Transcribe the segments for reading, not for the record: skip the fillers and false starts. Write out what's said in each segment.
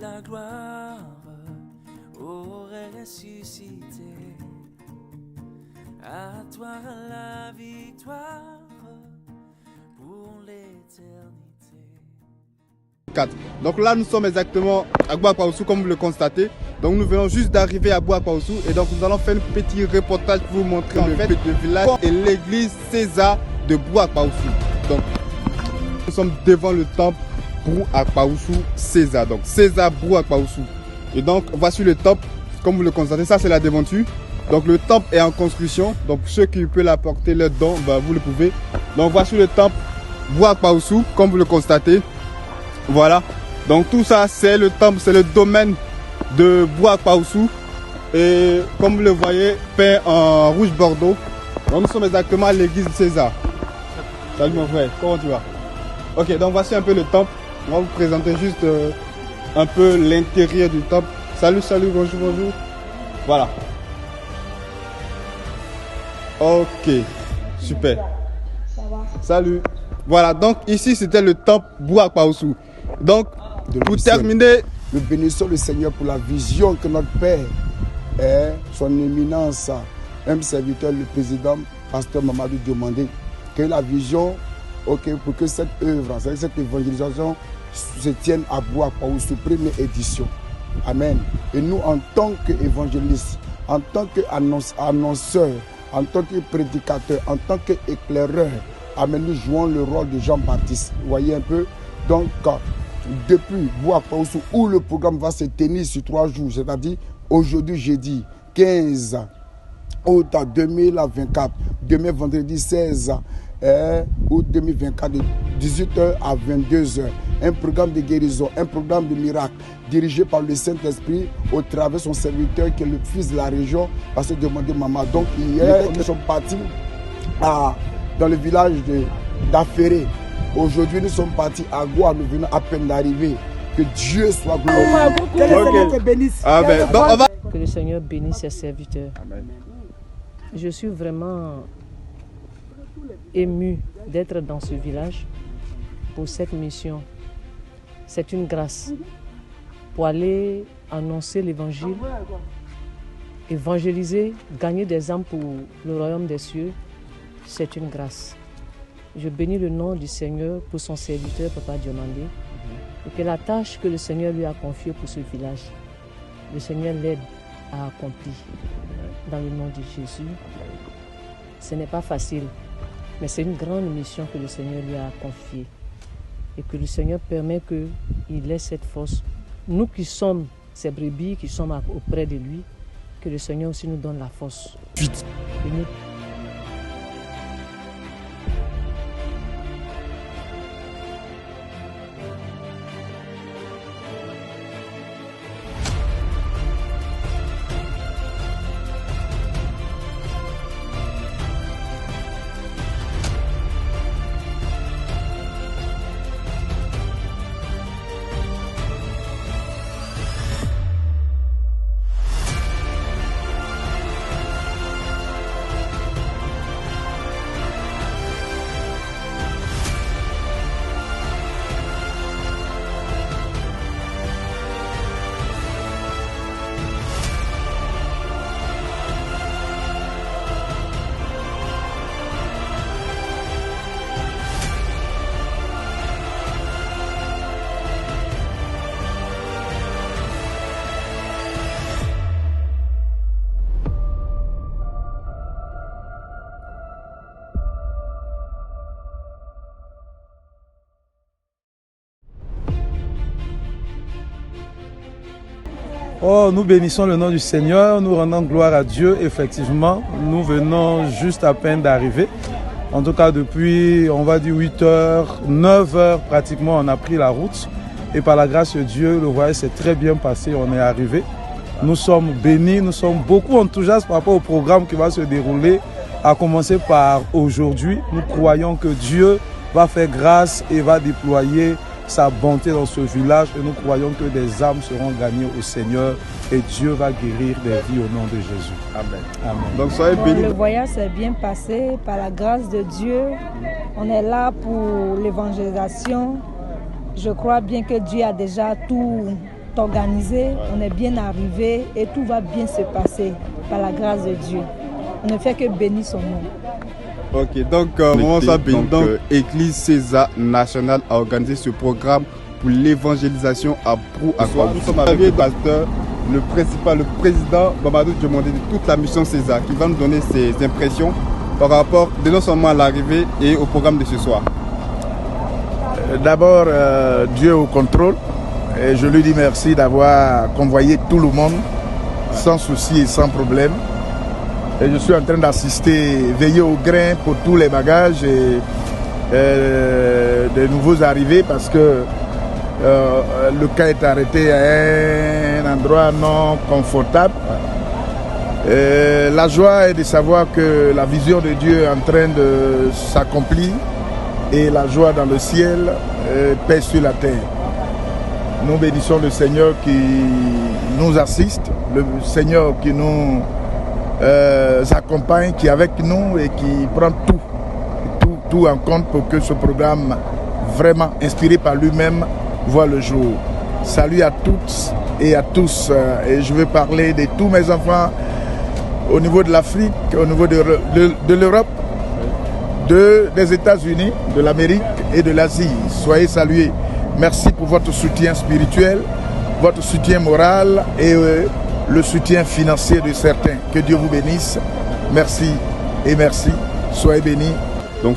la gloire au ressuscité. À toi la victoire pour l'éternité. Donc là nous sommes exactement à Bouakpaoussou comme vous le constatez. Donc nous venons juste d'arriver à Bouakpaoussou et donc nous allons faire un petit reportage pour vous montrer le village et l'église César de Bouakpaoussou. Donc nous sommes devant le temple Bouakpaoussou César. Donc César Bouakpaoussou. Et donc voici le temple comme vous le constatez, ça c'est la devanture. Donc le temple est en construction. Donc ceux qui peuvent apporter leurs dons, vous le pouvez. Donc voici le temple Bouakpaoussou comme vous le constatez. Voilà, donc tout ça c'est le temple, c'est le domaine de Bouakpaoussou. Et comme vous le voyez, peint en rouge bordeaux. Donc nous sommes exactement à l'église de César. Salut mon frère, comment tu vas? Ok, donc voici un peu le temple. On va vous présenter juste un peu l'intérieur du temple. Salut, bonjour, bonjour. Voilà. Ok, super. Salut. Voilà, donc ici c'était le temple Bouakpaoussou. Donc, pour terminer, nous bénissons le Seigneur pour la vision que notre Père, son éminence, un serviteur, le président, pasteur Mamadou Diomandé, que la vision, pour que cette œuvre, cette évangélisation se tienne à Bouakpaoussou, première édition. Amen. Et nous, en tant qu'évangélistes, en tant qu'annonceurs, en tant que prédicateurs, en tant qu'éclaireurs, amen, nous jouons le rôle de Jean-Baptiste. Vous voyez un peu? Donc, depuis Bouakpaoussou, où le programme va se tenir sur 3 jours, c'est-à-dire aujourd'hui, jeudi 15 août 2024, demain vendredi 16 août 2024, de 18h à 22h. Un programme de guérison, un programme de miracle, dirigé par le Saint-Esprit au travers de son serviteur qui est le fils de la région, Pasteur Diomandé Mama. Donc hier, nous sommes partis dans le village d'Aféré. Aujourd'hui, nous sommes partis à Goua, nous venons à peine d'arriver. Que Dieu soit glorifié. Que le Seigneur te bénisse. Amen. Que le Seigneur bénisse ses serviteurs. Amen. Je suis vraiment ému d'être dans ce village pour cette mission. C'est une grâce pour aller annoncer l'évangile, évangéliser, gagner des âmes pour le royaume des cieux. C'est une grâce. Je bénis le nom du Seigneur pour son serviteur, Papa Diomandé, et que la tâche que le Seigneur lui a confiée pour ce village, le Seigneur l'aide à accomplir. Dans le nom de Jésus, ce n'est pas facile, mais c'est une grande mission que le Seigneur lui a confiée. Et que le Seigneur permet qu'il ait cette force. Nous qui sommes ses brebis, qui sommes auprès de lui, que le Seigneur aussi nous donne la force. Vite. Oh, nous bénissons le nom du Seigneur, nous rendons gloire à Dieu. Effectivement, nous venons juste à peine d'arriver. En tout cas, depuis, on va dire 8h, 9h pratiquement, on a pris la route. Et par la grâce de Dieu, le voyage s'est très bien passé, on est arrivé. Nous sommes bénis, nous sommes beaucoup enthousiastes par rapport au programme qui va se dérouler. À commencer par aujourd'hui, nous croyons que Dieu va faire grâce et va déployer sa bonté dans ce village et nous croyons que des âmes seront gagnées au Seigneur et Dieu va guérir des vies au nom de Jésus. Amen. Amen. Donc soyez bénis. Le voyage s'est bien passé par la grâce de Dieu. On est là pour l'évangélisation. Je crois bien que Dieu a déjà tout organisé, on est bien arrivé et tout va bien se passer par la grâce de Dieu. On ne fait que bénir son nom. Ok, donc, Église César Nationale a organisé ce programme pour l'évangélisation à Brou à Kwaousou. Nous sommes avec le pasteur, le principal, le président Mamadou Diomandé de toute la mission César qui va nous donner ses impressions par rapport non seulement à l'arrivée et au programme de ce soir. D'abord, Dieu au contrôle. Et je lui dis merci d'avoir convoyé tout le monde sans souci et sans problème. Et je suis en train d'assister, veiller au grain pour tous les bagages et des nouveaux arrivés parce que le cas est arrêté à un endroit non confortable. La joie est de savoir que la vision de Dieu est en train de s'accomplir et la joie dans le ciel pèse sur la terre. Nous bénissons le Seigneur qui nous assiste, le Seigneur qui nous accompagne, qui est avec nous et qui prend tout en compte pour que ce programme vraiment inspiré par lui-même voit le jour. Salut à toutes et à tous. Et je veux parler de tous mes enfants au niveau de l'Afrique, au niveau de l'Europe, des États-Unis, de l'Amérique et de l'Asie. Soyez salués. Merci pour votre soutien spirituel, votre soutien moral et le soutien financier de certains. Que Dieu vous bénisse. Merci et merci. Soyez bénis. Donc,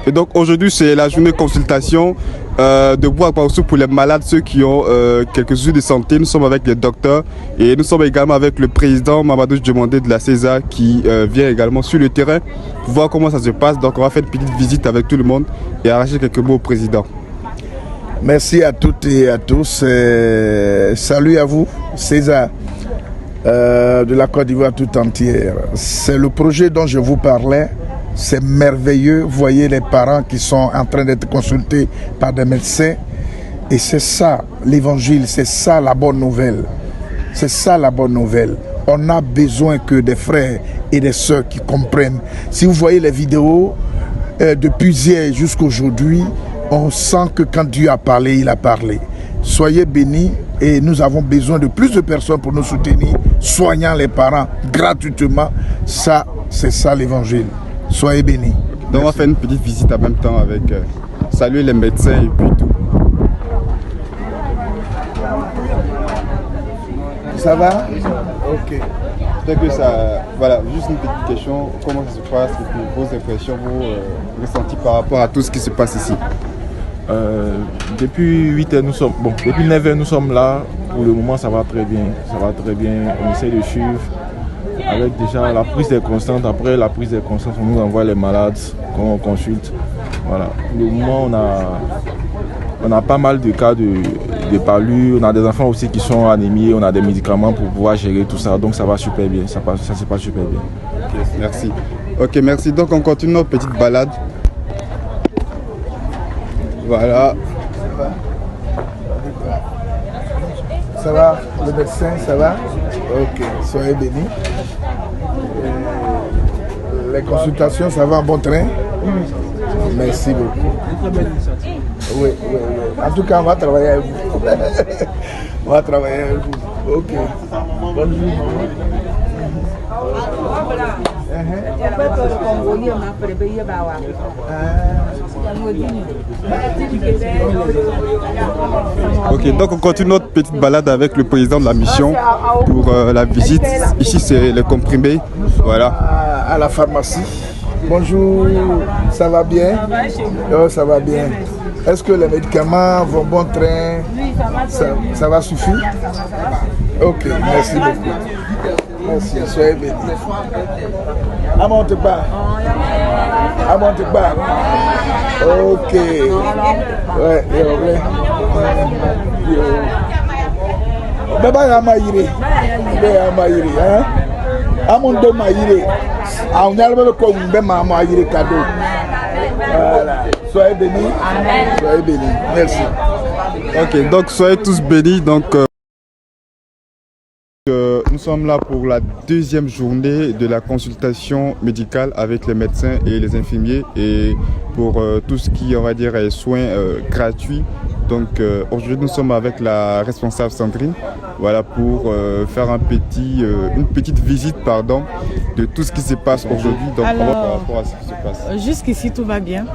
Et donc aujourd'hui c'est la journée de consultation de Brou à Kwaousou pour les malades, ceux qui ont quelques soucis de santé. Nous sommes avec les docteurs et nous sommes également avec le président Mamadou Diomandé de la César qui vient également sur le terrain pour voir comment ça se passe. Donc on va faire une petite visite avec tout le monde et arracher quelques mots au président. Merci à toutes et à tous. Salut à vous, César, de la Côte d'Ivoire tout entière. C'est le projet dont je vous parlais. C'est merveilleux. Vous voyez les parents qui sont en train d'être consultés par des médecins. Et c'est ça l'évangile, c'est ça la bonne nouvelle. C'est ça la bonne nouvelle. On a besoin que des frères et des sœurs qui comprennent. Si vous voyez les vidéos, depuis hier jusqu'à aujourd'hui, on sent que quand Dieu a parlé, il a parlé. Soyez bénis et nous avons besoin de plus de personnes pour nous soutenir, soignant les parents gratuitement. Ça, c'est ça l'évangile. Soyez bénis. Donc on va faire une petite visite en même temps avec saluer les médecins et puis tout. Ça va? Ok. J'espère que ça... Voilà, juste une petite question. Comment ça se passe et puis vos impressions, vos ressentis par rapport à tout ce qui se passe ici? Depuis 8 heures, depuis 9 heures, nous sommes là. Pour le moment, ça va très bien. Ça va très bien. On essaie de suivre avec déjà la prise des constantes. Après la prise des constantes, on nous envoie les malades qu'on consulte. Voilà. Pour le moment, on a pas mal de cas de palus. On a des enfants aussi qui sont anémiés. On a des médicaments pour pouvoir gérer tout ça. Donc ça va super bien. Ça se passe super bien. Okay, merci. Ok, merci. Donc on continue notre petite balade. Voilà. Ça va, le médecin, ça va? Ok, soyez bénis. Les consultations, ça va en bon train? Merci beaucoup. Oui. En tout cas, on va travailler avec vous. On va travailler avec vous. Ok. Bonne nuit. Ok, donc on continue notre petite balade avec le président de la mission pour la visite. Ici, c'est les comprimés. Voilà. À la pharmacie. Bonjour, ça va bien? Oh, ça va bien. Est-ce que les médicaments vont bon train? Ça va suffire? Ok, merci beaucoup. Merci, soyez bénis. Amonte pas. Ok. Ouais. Baba Yamayire. Hein? Amondo Mayire. On a le coup de Mamayire cadeau. Voilà. Soyez bénis. Soyez bénis. Merci. Ok, donc soyez tous bénis. Donc, nous sommes là pour la deuxième journée de la consultation médicale avec les médecins et les infirmiers et pour tout ce qui, on va dire, est soins gratuits. Donc aujourd'hui nous sommes avec la responsable Sandrine, voilà, pour faire une petite visite de tout ce qui se passe aujourd'hui. Donc on va par rapport à ce qui se passe. Jusqu'ici tout va bien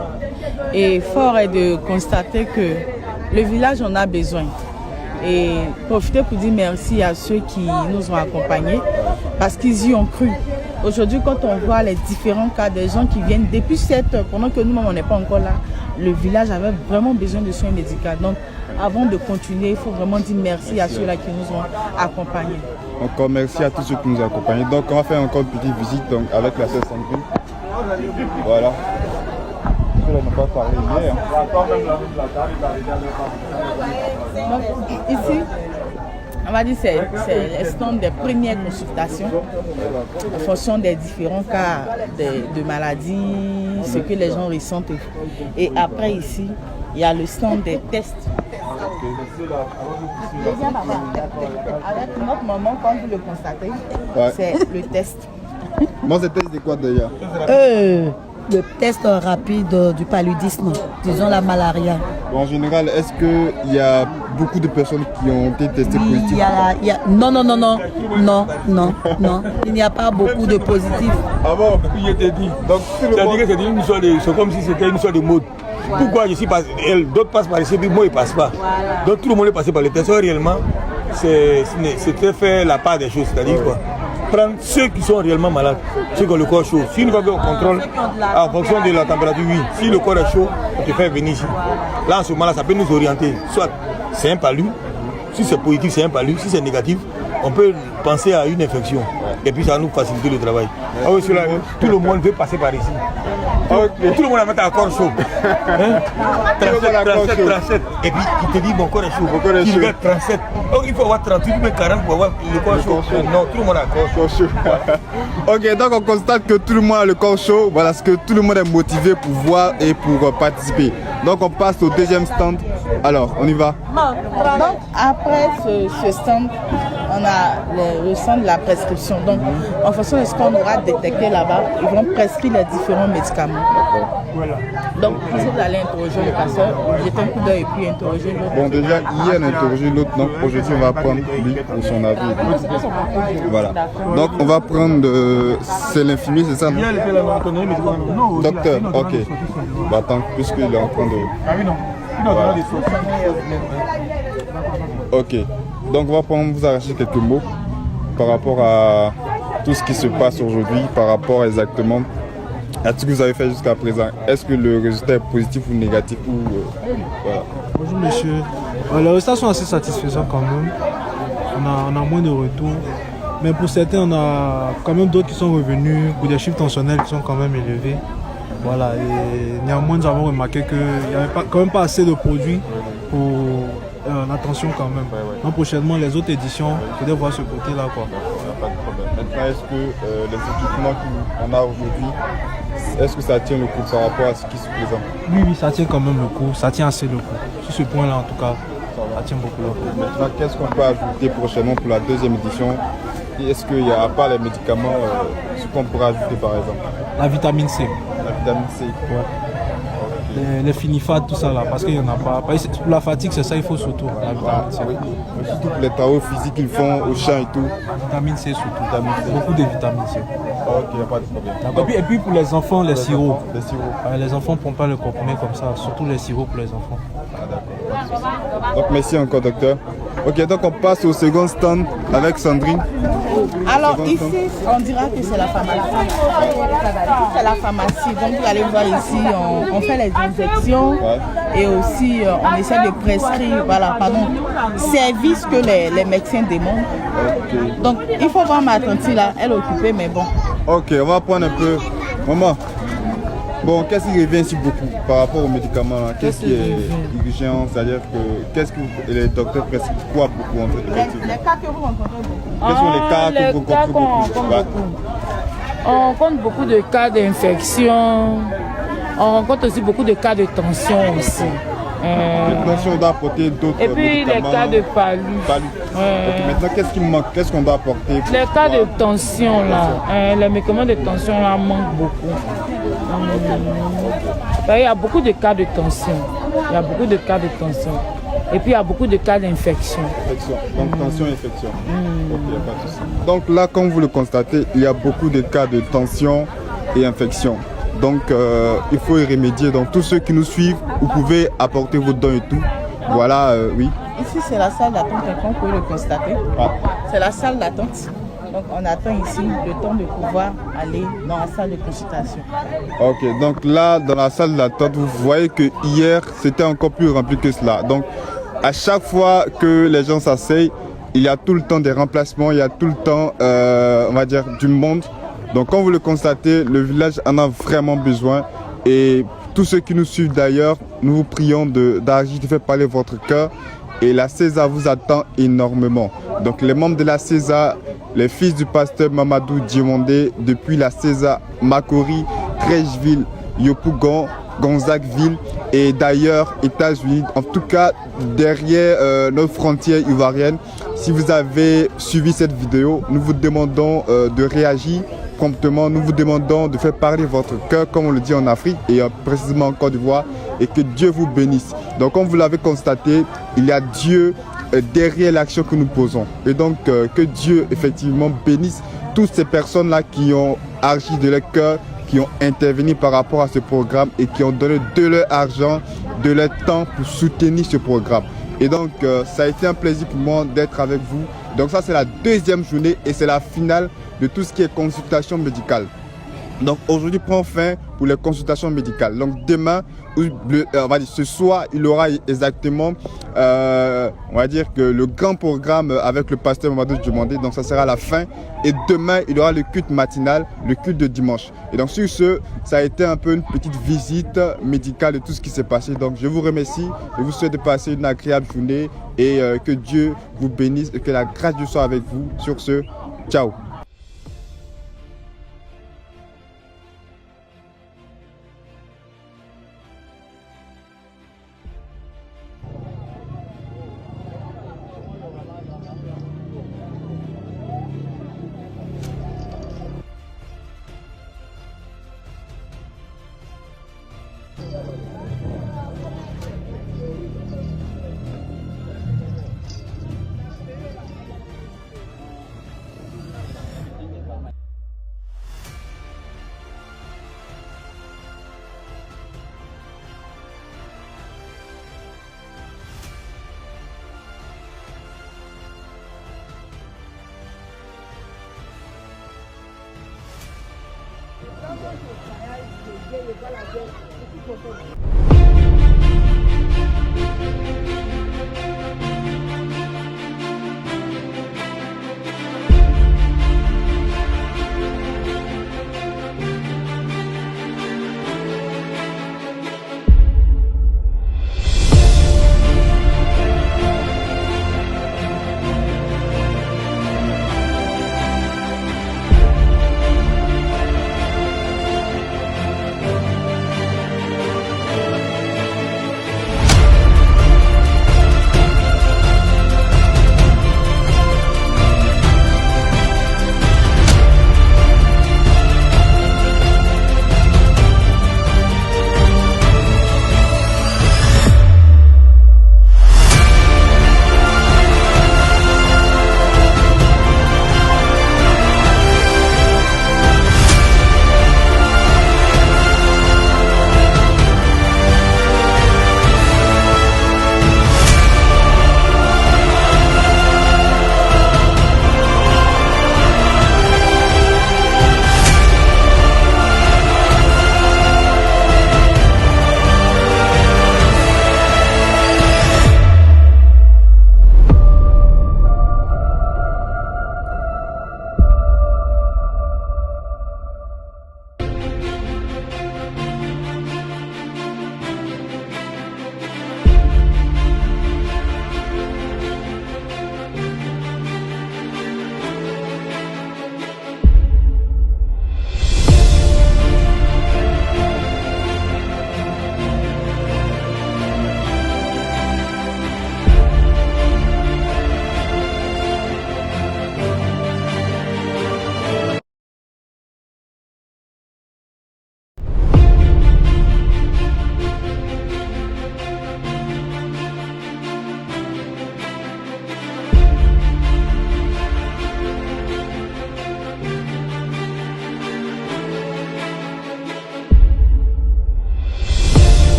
et fort est de constater que le village en a besoin. Et profiter pour dire merci à ceux qui nous ont accompagnés parce qu'ils y ont cru. Aujourd'hui, quand on voit les différents cas des gens qui viennent depuis 7 heures, pendant que nous-mêmes on n'est pas encore là, le village avait vraiment besoin de soins médicaux. Donc avant de continuer, il faut vraiment dire merci à ceux-là qui nous ont accompagnés. Encore merci à tous ceux qui nous ont accompagnés. Donc on va faire encore une petite visite avec la sœur Sandrine. Voilà. On n'a pas parlé hier. Donc, ici, on va dire c'est l'instant des premières consultations en fonction des différents cas de maladies, ce que les gens ressentent. Et après ici, il y a le stand des tests. Avec notre maman, comme vous le constatez, c'est le test. Moi, c'est test de quoi déjà? Le test rapide du paludisme, disons la malaria. Bon, en général, est-ce qu'il y a beaucoup de personnes qui ont été testées positives? Non. Il n'y a pas beaucoup de positifs. Ah bon, je t'ai dit. Donc, c'est comme si c'était une sorte de mode. Pourquoi je suis passé? D'autres passent par ici, puis moi, ils ne passent pas. Donc, tout le monde est passé par les tests. Réellement, c'était faire la part des choses. C'est-à-dire quoi? Prendre ceux qui sont réellement malades, ceux qui ont le corps chaud. Si une fois qu'on contrôle, en fonction de la température, oui. Si le corps est chaud, on te fait venir ici. Là, en ce moment-là, ça peut nous orienter. Soit c'est un palu, si c'est positif, c'est un palu. Si c'est négatif, on peut penser à une infection. et puis ça va nous faciliter le travail. Ah oui, là, tout le monde veut passer par ici. Okay. Tout le monde a mettre un corps chaud. Hein? 37, et puis il te dit mon corps est chaud. Il regarde 37. Donc il faut avoir 38 mais 40 pour avoir le corps chaud. Non, tout le monde a le corps chaud. Ok, donc on constate que tout le monde a le corps chaud. Voilà ce que tout le monde est motivé pour voir et pour participer. Donc on passe au deuxième stand. Alors, on y va. Donc après ce stand, on a le stand de la prescription. Donc en fonction de ce qu'on aura détecté là-bas, ils vont prescrire les différents médicaments. Voilà. Donc si vous allez interroger le pasteur, jetez un coup d'œil et puis interroger l'autre. Bon, déjà hier on a interrogé l'autre, donc aujourd'hui on va prendre lui pour son avis. Voilà. Donc on va prendre c'est l'infirmier, c'est ça, non? Docteur, ok. Bah attends, puisqu'il est en train de... Ah oui, non. Voilà. Ok, donc on va prendre, vous arracher quelques mots par rapport à tout ce qui se passe aujourd'hui, par rapport exactement à ce que vous avez fait jusqu'à présent. Est-ce que le résultat est positif ou négatif ou, voilà. Bonjour monsieur, les résultats sont assez satisfaisants quand même, on a moins de retours, mais pour certains on a quand même d'autres qui sont revenus pour des chiffres tensionnels qui sont quand même élevés. Voilà, et néanmoins nous avons remarqué qu'il n'y avait quand même pas assez de produits pour l'attention quand même. Donc prochainement les autres éditions, il faudrait voir ce côté-là quoi. Pas de problème. Maintenant, est-ce que les équipements qu'on a aujourd'hui, est-ce que ça tient le coup par rapport à ce qui se présente? Oui, ça tient quand même le coup, ça tient assez le coup. Sur ce point-là en tout cas, ça tient beaucoup le coup. Maintenant, qu'est-ce qu'on peut ajouter prochainement pour la deuxième édition? Est-ce qu'il y a, à part les médicaments, ce qu'on pourra ajouter par exemple? La vitamine C. La vitamine C. Ouais. Les finifades, tout ça là, parce qu'il n'y en a pas. Pour la fatigue, c'est ça, il faut surtout la vitamine C. Oui. Surtout pour les travaux physiques qu'ils font au champ et tout. Vitamine C surtout. Vitamine C. Beaucoup de vitamine C. Ok, il n'y a pas de problème. Et puis pour les enfants, les sirops. Les sirops. Les enfants ne prennent pas le comprimé comme ça, surtout les sirops pour les enfants. Ah d'accord. Donc merci encore docteur. Ok, donc on passe au second stand avec Sandrine. Alors ici, on dira que c'est la pharmacie. C'est la pharmacie. Donc vous allez voir ici, on fait les injections et aussi on essaie de prescrire, services que les médecins demandent. Okay. Donc il faut voir ma tante là, elle est occupée, mais bon. Ok, on va prendre un peu. Maman, bon, qu'est-ce qui revient ici beaucoup par rapport aux médicaments? Qu'est-ce qui est urgent? C'est-à-dire que qu'est-ce que les docteurs prescrivent quoi beaucoup en fait? Les cas que vous rencontrez beaucoup. Quels sont les cas que vous rencontrez beaucoup? On rencontre beaucoup de cas d'infection. On rencontre aussi beaucoup de cas de tension aussi. Les tensions, on doit apporter d'autres médicaments. Et puis les cas de palu. Okay, maintenant, qu'est-ce qui manque? Qu'est-ce qu'on doit apporter? Les cas de tension là, les médicaments de tension là manquent beaucoup. Il y a beaucoup de cas de tension. Il y a beaucoup de cas de tension. Et puis il y a beaucoup de cas d'infection. Donc tension, infection. Ok, il n'y a pas de souci. Donc là, comme vous le constatez, il y a beaucoup de cas de tension et infection. Donc il faut y remédier. Donc tous ceux qui nous suivent, vous pouvez apporter vos dons et tout. Voilà, oui. Ici c'est la salle d'attente, vous pouvez le constater. C'est la salle d'attente. Donc on attend ici le temps de pouvoir aller dans la salle de consultation. Ok, donc là dans la salle d'attente, vous voyez que hier c'était encore plus rempli que cela. Donc à chaque fois que les gens s'asseyent, il y a tout le temps des remplacements, il y a tout le temps, on va dire, du monde. Donc comme vous le constatez, le village en a vraiment besoin. Et tous ceux qui nous suivent d'ailleurs, nous vous prions d'agir, de faire parler votre cœur. Et la César vous attend énormément. Donc les membres de la César, les fils du pasteur Mamadou Diomandé, depuis la César, Makori, Crècheville, Yopougon, Gonzagueville et d'ailleurs États-Unis, en tout cas derrière nos frontières ivoiriennes. Si vous avez suivi cette vidéo, nous vous demandons de réagir promptement, nous vous demandons de faire parler votre cœur comme on le dit en Afrique et précisément en Côte d'Ivoire, et que Dieu vous bénisse. Donc comme vous l'avez constaté, il y a Dieu derrière l'action que nous posons, et donc que Dieu effectivement bénisse toutes ces personnes-là qui ont agi de leur cœur, qui ont intervenu par rapport à ce programme et qui ont donné de leur argent, de leur temps pour soutenir ce programme. Et donc ça a été un plaisir pour moi d'être avec vous. Donc ça c'est la deuxième journée et c'est la finale de tout ce qui est consultation médicale. Donc aujourd'hui prend fin pour les consultations médicales. Donc demain, on va dire ce soir, il y aura exactement on va dire que le grand programme avec le pasteur Mamadou Diomandé. Donc ça sera à la fin. Et demain, il y aura le culte matinal, le culte de dimanche. Et donc sur ce, ça a été un peu une petite visite médicale de tout ce qui s'est passé. Donc je vous remercie. Je vous souhaite de passer une agréable journée et que Dieu vous bénisse et que la grâce de Dieu soit avec vous. Sur ce, ciao.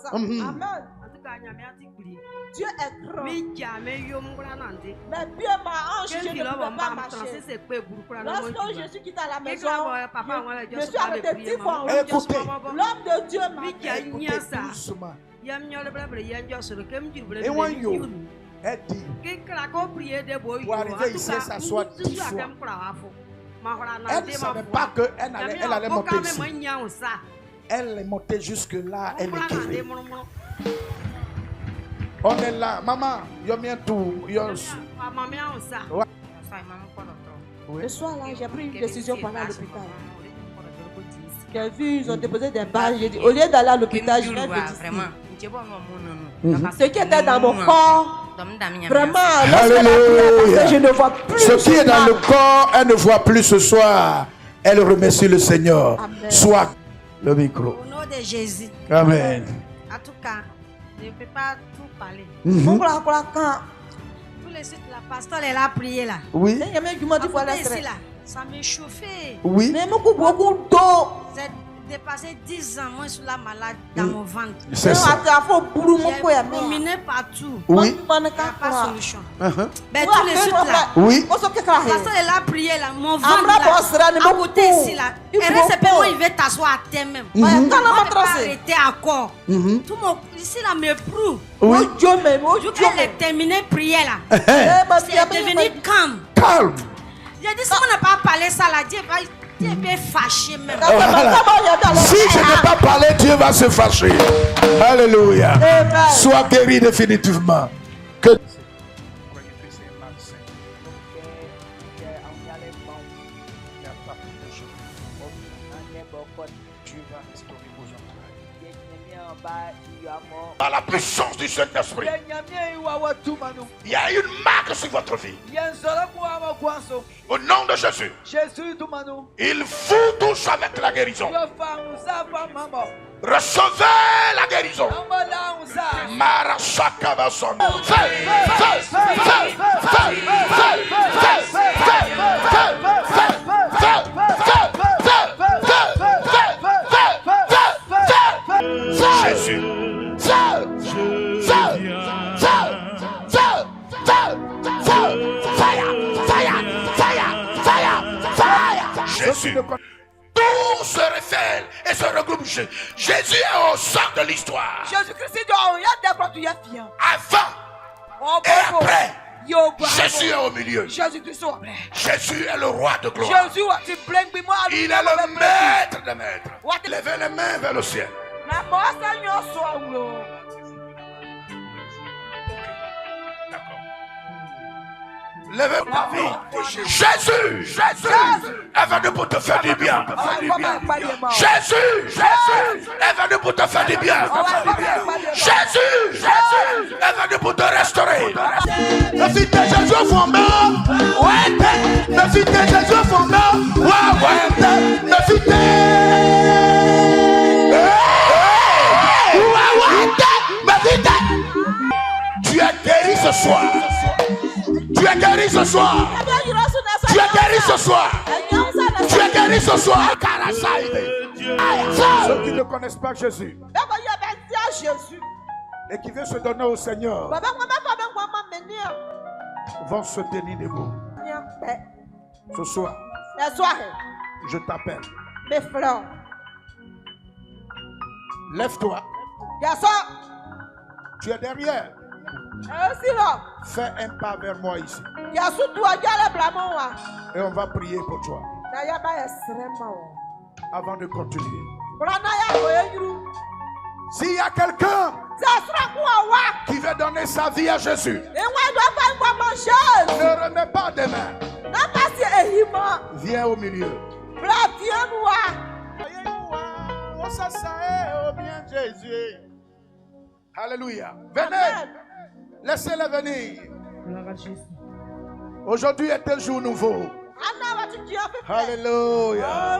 Amen. Dieu est grand. Mais Dieu m'a ange, je ne peux pas marcher. Lorsque Jésus quitte la maison, je suis avec des petits fois. L'homme de Dieu m'a dit. doucement. Elle dit, pour arriver ici, s'asseoir 10 fois. Elle ne savait pas qu'elle allait monter ici. Elle est montée jusque là, elle est guérie. On est là, maman, yo bien tout, yo Le soir, là, j'ai pris une décision pendant l'hôpital. J'ai vu, ils ont déposé des badges. J'ai dit, au lieu d'aller à l'hôpital, je vais venir ici. Ce qui était dans mon corps, vraiment, Alléluia. je ne vois plus. Ce qui est dans le corps, elle ne voit plus ce soir. Elle remercie le Seigneur. Amen. Soit le micro. Au nom de Jésus. Amen. En tout cas, je ne peux pas tout parler. Tous les suites, la pasteur, elle a prié là. Oui. Ici, là, ça me chauffait. Oui. Mais beaucoup d'eau. J'ai dépassé 10 ans, moi, je suis là malade dans mon ventre. C'est ça. J'ai promené partout. Oui. Il n'y a pas de solution. Ben, Oui. tous les suites là. Oui. La pasteur, elle a prié là. Mon ventre là, à côté ici là. Et reste pas, il va t'asseoir à terre même. On ne peut pas arrêter encore. Tout mon ici là me prouve. Oui. Vu qu'elle est terminée prière là. C'est devenu calme. Calme. J'ai dit, si on n'a pas parlé ça là, Dieu va fâcher même. Voilà. Si je n'ai pas parlé, Dieu va se fâcher. Alléluia. Sois guéri définitivement. Que par la puissance du Saint-Esprit, il y a une marque sur votre vie. Au nom de Jésus, il vous touche avec la guérison. Recevez la guérison. Marasakabason. Jésus. Jésus. Tout se révèle et se regroupe. Jésus est au centre de l'histoire. Avant et après, Jésus est au milieu. Jésus est le roi de gloire. Il est le maître des maîtres. Levez les mains vers le ciel. Levez ta vie. Jésus est venu pour te faire du bien. Jésus est venu pour te faire du bien. Jésus est venu pour te restaurer. Le fils de Jésus font mal. Le fils de Jésus font mal. Le fils de tu es guéri ce soir. Tu es guéri ce soir. Tu es guéri ce soir. Tu es guéri ce soir. Ceux qui ne connaissent pas Jésus et qui veulent se donner au Seigneur vont se tenir debout. Ce soir, je t'appelle. Lève-toi. Tu es derrière. Fais un pas vers moi ici. Et on va prier pour toi. Avant de continuer. S'il y a quelqu'un qui veut donner sa vie à Jésus, ne remets pas des mains. Viens au milieu. Alléluia. Venez. Laissez-les venir. Aujourd'hui est un jour nouveau. Alléluia.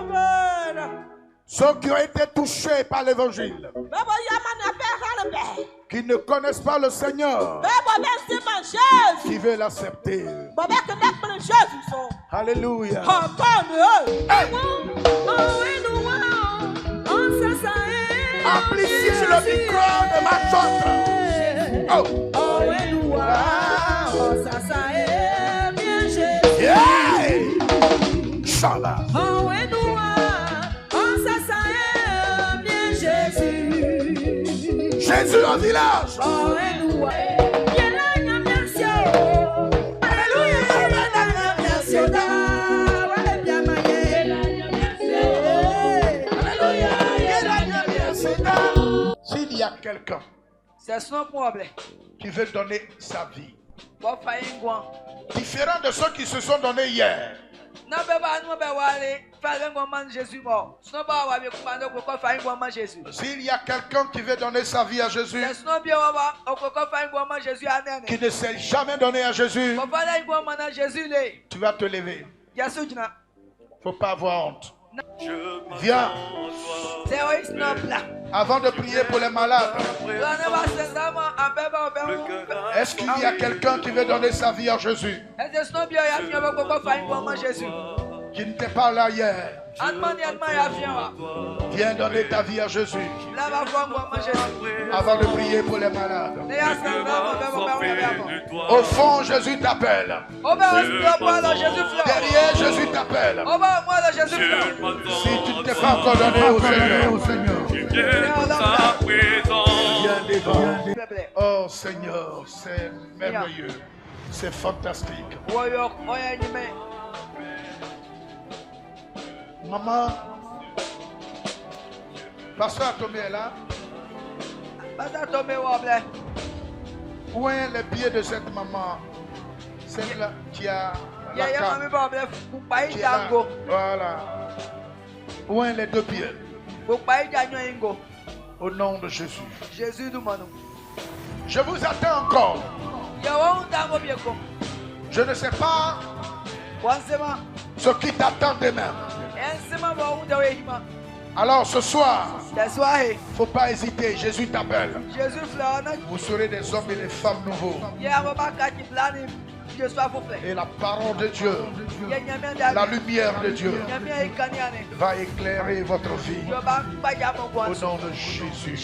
Ceux qui ont été touchés par l'évangile, qui ne connaissent pas le Seigneur, qui veulent l'accepter. Alléluia. Amplifiez le micro de ma chambre. Oh. Shala. Jésus au village. S'il y a quelqu'un qui veut donner sa vie Différents de ceux qui se sont donnés hier. S'il y a quelqu'un qui veut donner sa vie à Jésus, qui ne s'est jamais donné à Jésus, tu vas te lever. Il ne faut pas avoir honte. Viens. Avant de prier pour les malades, est-ce qu'il y a quelqu'un qui veut donner sa vie à Jésus? Qui ne t'est pas là hier? Viens donner ta vie à Jésus. Avant de prier pour les malades. Au fond, Jésus t'appelle. Derrière, Jésus t'appelle. Si tu ne t'es pas encore donné au Seigneur, oh Seigneur, c'est merveilleux. C'est fantastique. Maman, Pasteur Tomé est là. Où est les pieds de cette maman? Celle-là qui a la canne. Voilà. Où est les deux pieds? Au nom de Jésus. Je vous attends encore. Je ne sais pas ce qui t'attend demain. Alors ce soir, il ne faut pas hésiter, Jésus t'appelle. Vous serez des hommes et des femmes nouveaux. Et la parole de Dieu, la lumière de Dieu va éclairer votre vie. Au nom de Jésus.